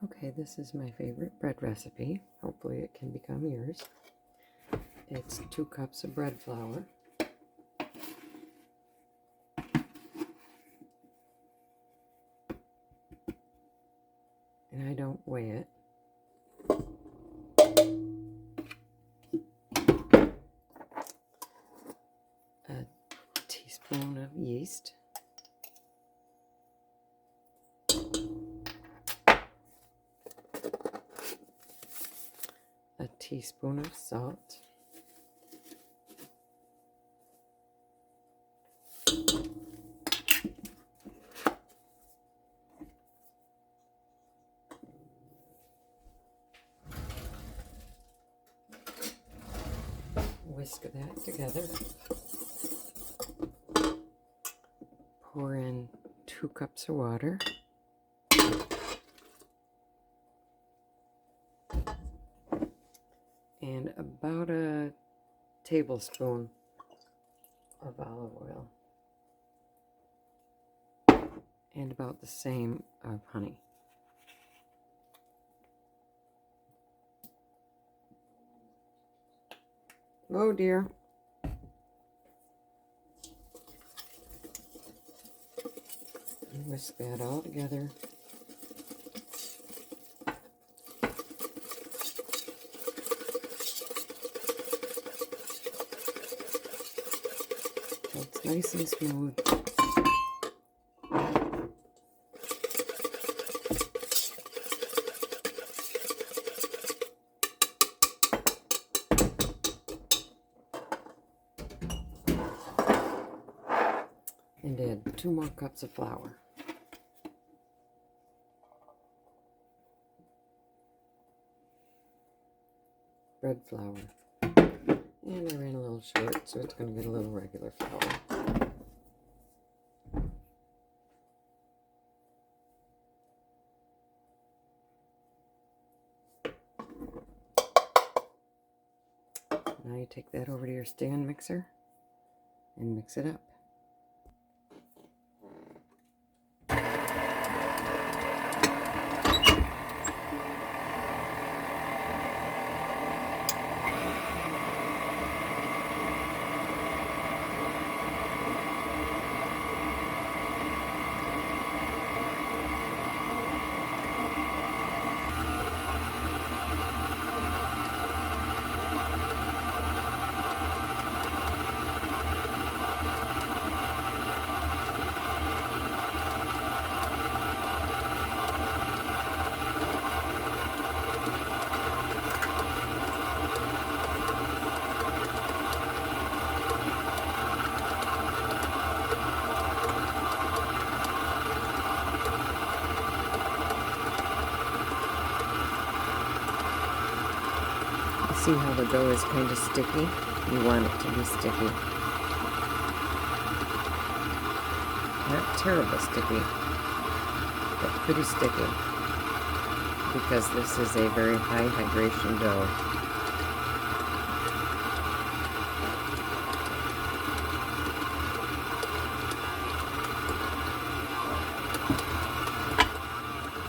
Okay, this is my favorite bread recipe. Hopefully it can become yours. It's 2 cups of bread flour. And I don't weigh it. A teaspoon of yeast. A teaspoon of salt. Whisk that together. Pour in 2 cups of water. And about a tablespoon of olive oil. And about the same of honey. Oh dear. And whisk that all together. So it's nice and smooth. And add 2 more cups of flour. Bread flour. And I ran a little short, so it's going to get a little regular flour. Now you take that over to your stand mixer and mix it up. See how the dough is kind of sticky? You want it to be sticky. Not terrible sticky, but pretty sticky. Because this is a very high hydration dough.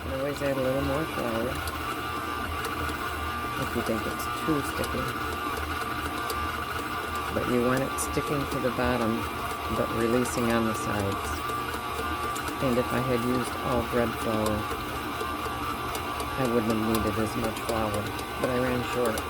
You can always add a little more flour if you think it's too sticky. But you want it sticking to the bottom, but releasing on the sides. And if I had used all bread flour, I wouldn't have needed as much flour, but I ran short.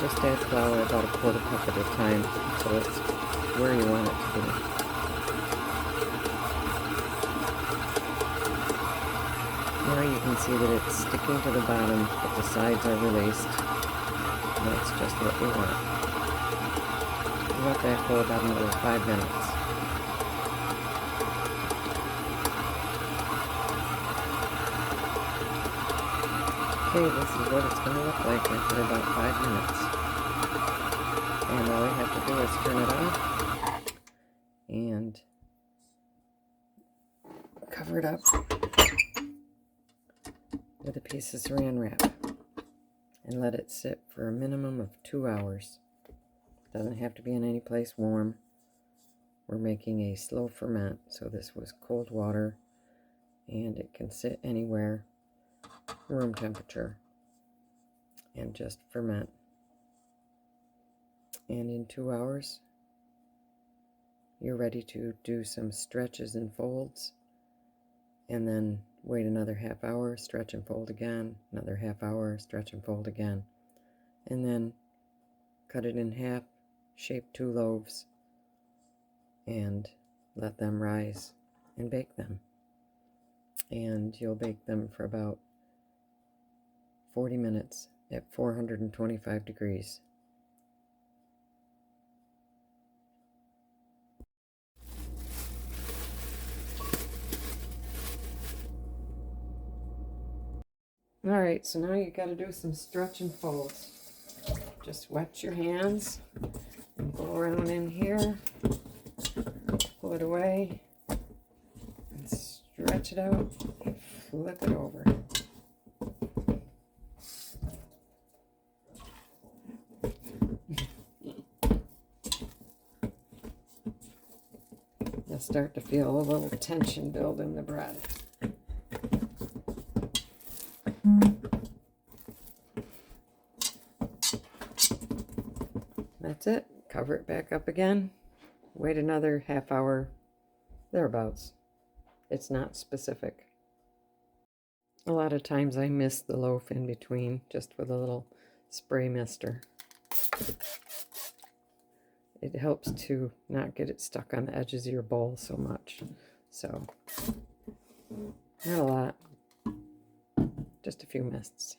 Just add flour about a 1/4 cup at a time until it's where you want it to be. Now you can see that it's sticking to the bottom, but the sides are released. That's just what we want. Let that go about another 5 minutes. Okay, this is what it's going to look like after about 5 minutes. And all I have to do is turn it off and cover it up with a piece of saran wrap and let it sit for a minimum of 2 hours. Doesn't have to be in any place warm. We're making a slow ferment, so this was cold water, and it can sit anywhere, room temperature, and just ferment. And in 2 hours, you're ready to do some stretches and folds, and then wait another half hour, stretch and fold again, another half hour, stretch and fold again, and then cut it in half, shape 2 loaves, and let them rise and bake them. And you'll bake them for about 40 minutes at 425 degrees. Alright, so now you got to do some stretch and folds. Just wet your hands and go around in here, pull it away, and stretch it out, and flip it over. You'll start to feel a little tension build in the bread. That's it. Cover it back up again. Wait another half hour, thereabouts. It's not specific. A lot of times I mist the loaf in between just with a little spray mister. It helps to not get it stuck on the edges of your bowl so much. So, not a lot. Just a few mists.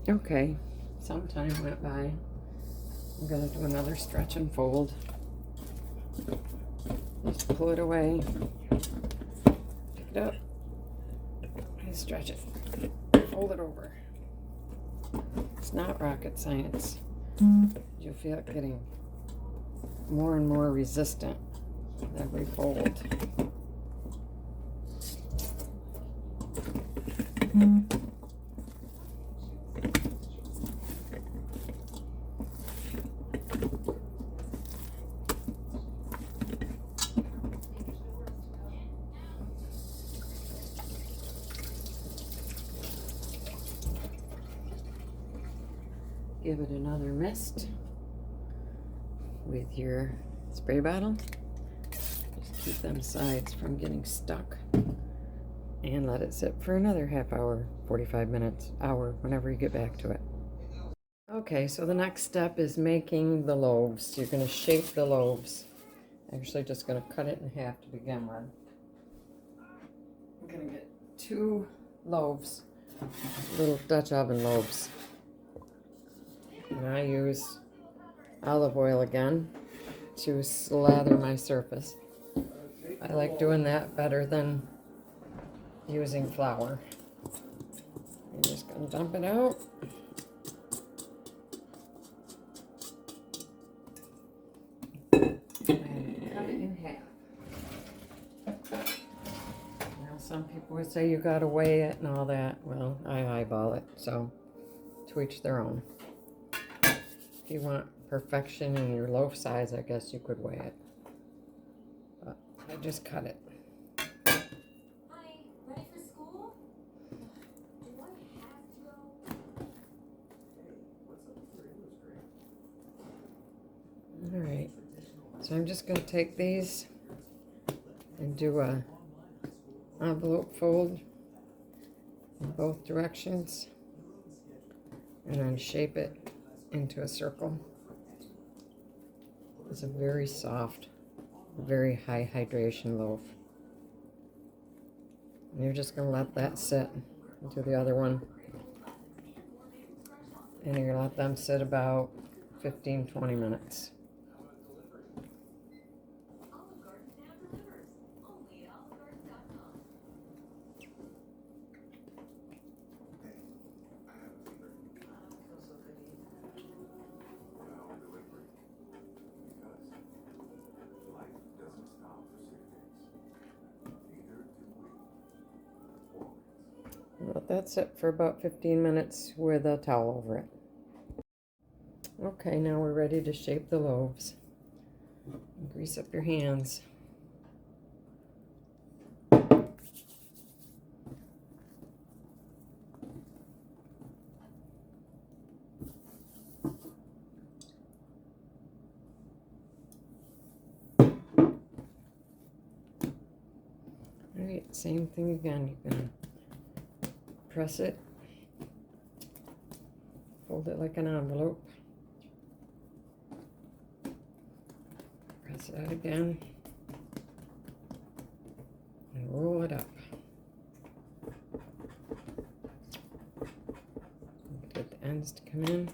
Okay, some time went by. I'm going to do another stretch and fold. Just pull it away, pick it up, and stretch it. Fold it over. It's not rocket science. You'll feel it getting more and more resistant every fold. Give it another mist with your spray bottle. Just keep them sides from getting stuck. And let it sit for another half hour, 45 minutes, hour, whenever you get back to it. Okay, so the next step is making the loaves. You're going to shape the loaves. Actually, just going to cut it in half to begin with. I'm going to get 2 loaves, little Dutch oven loaves. And I use olive oil again to slather my surface. I like doing that better than using flour. I'm just going to dump it out. And cut it in half. Now some people would say you got to weigh it and all that. Well, I eyeball it, so to each their own. If you want perfection in your loaf size, I guess you could weigh it. But I just cut it. Honey, ready for school? Do I have to go? Alright, so I'm just going to take these and do a envelope fold in both directions and then shape it into a circle. It's a very soft, very high hydration loaf. And you're just going to let that sit into the other one. And you're going to let them sit about 15-20 minutes. Olive Garden now delivers. Only at olivegarden.com. But that's it for about 15 minutes with a towel over it. Okay, now we're ready to shape the loaves. Grease up your hands. Alright, same thing again. You can press it, fold it like an envelope, press it out again, and roll it up. Get the ends to come in.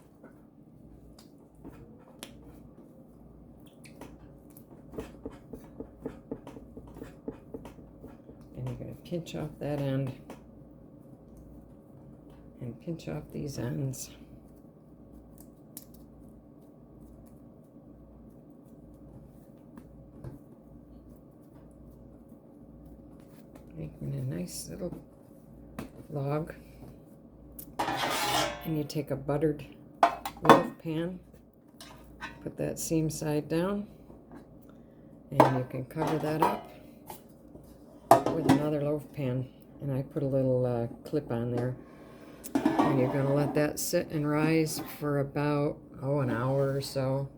And you're going to pinch off that end and pinch off these ends. Making a nice little log. And you take a buttered loaf pan, put that seam side down, and you can cover that up with another loaf pan. And I put a little clip on there. And you're going to let that sit and rise for about, an hour or so,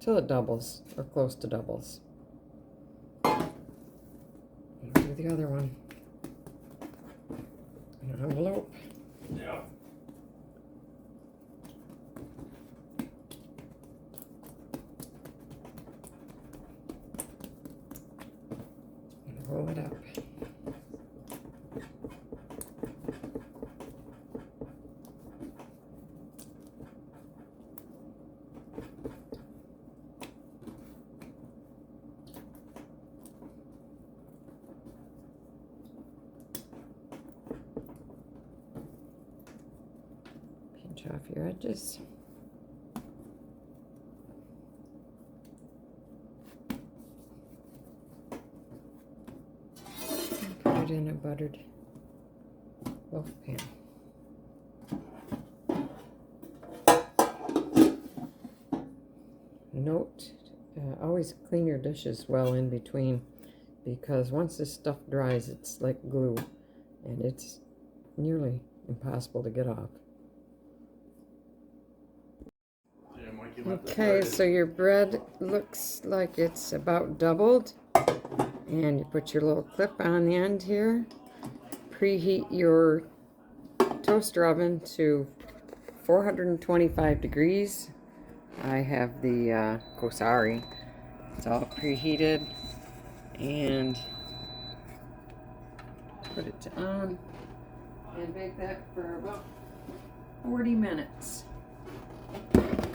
till it doubles, or close to doubles. And do the other one. An envelope. Yeah. And roll it up. Pinch off your edges. And put it in a buttered loaf pan. Note, always clean your dishes well in between, because once this stuff dries, it's like glue, and it's nearly impossible to get off. Okay, so your bread looks like it's about doubled, and you put your little clip on the end here. Preheat your toaster oven to 425 degrees. I have the Kosari. It's all preheated, and put it on and bake that for about 40 minutes.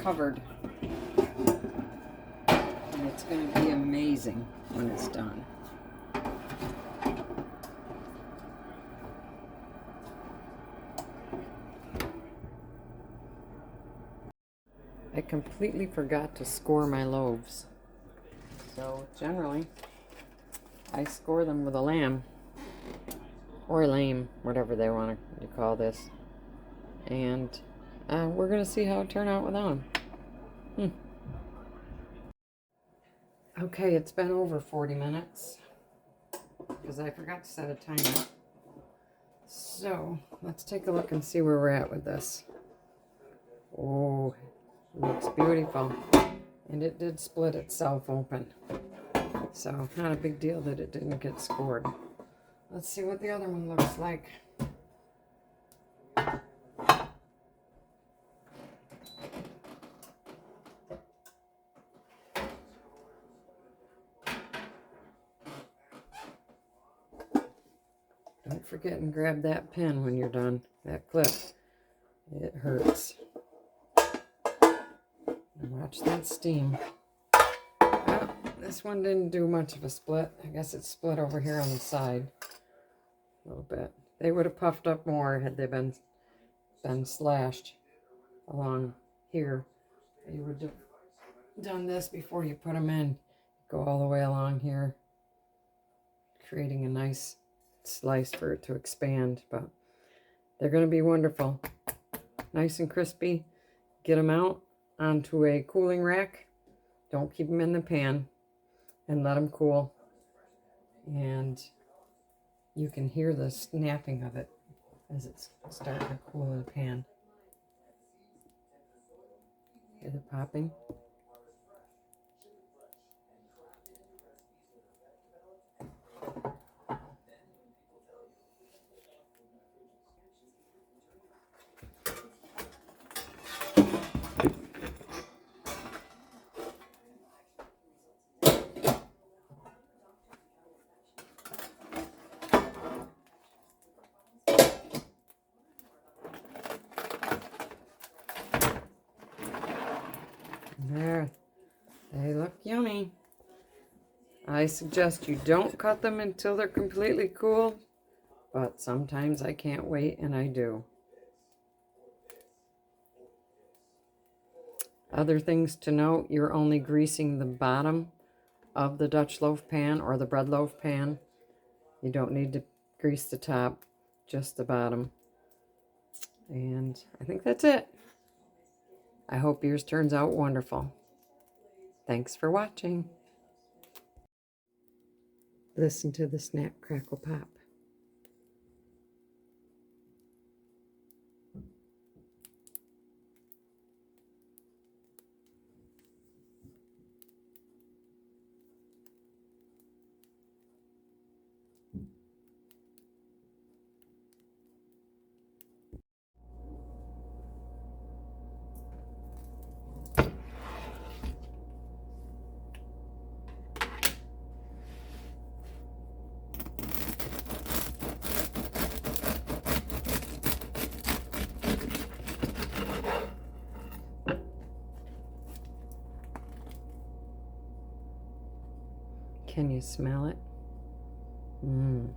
Covered. And it's going to be amazing when it's done. I completely forgot to score my loaves. So generally, I score them with a lamb. Or lame, whatever they want to call this. And we're going to see how it turned out without them. Okay, it's been over 40 minutes because I forgot to set a timer. So let's take a look and see where we're at with this. Oh, looks beautiful. And it did split itself open. So not a big deal that it didn't get scored. Let's see what the other one looks like. Don't forget and grab that pin when you're done, that clip. It hurts. Watch that steam. Oh, this one didn't do much of a split. I guess it split over here on the side a little bit. They would have puffed up more had they been slashed along here. You would have done this before you put them in. Go all the way along here, creating a nice slice for it to expand. But they're going to be wonderful. Nice and crispy. Get them out onto a cooling rack. Don't keep them in the pan, and let them cool. And you can hear the snapping of it as it's starting to cool in the pan. Hear the popping? There, they look yummy. I suggest you don't cut them until they're completely cool, but sometimes I can't wait and I do. Other things to note, you're only greasing the bottom of the Dutch loaf pan or the bread loaf pan. You don't need to grease the top, just the bottom. And I think that's it. I hope yours turns out wonderful. Thanks for watching. Listen to the snap, crackle, pop. Can you smell it? Mmm.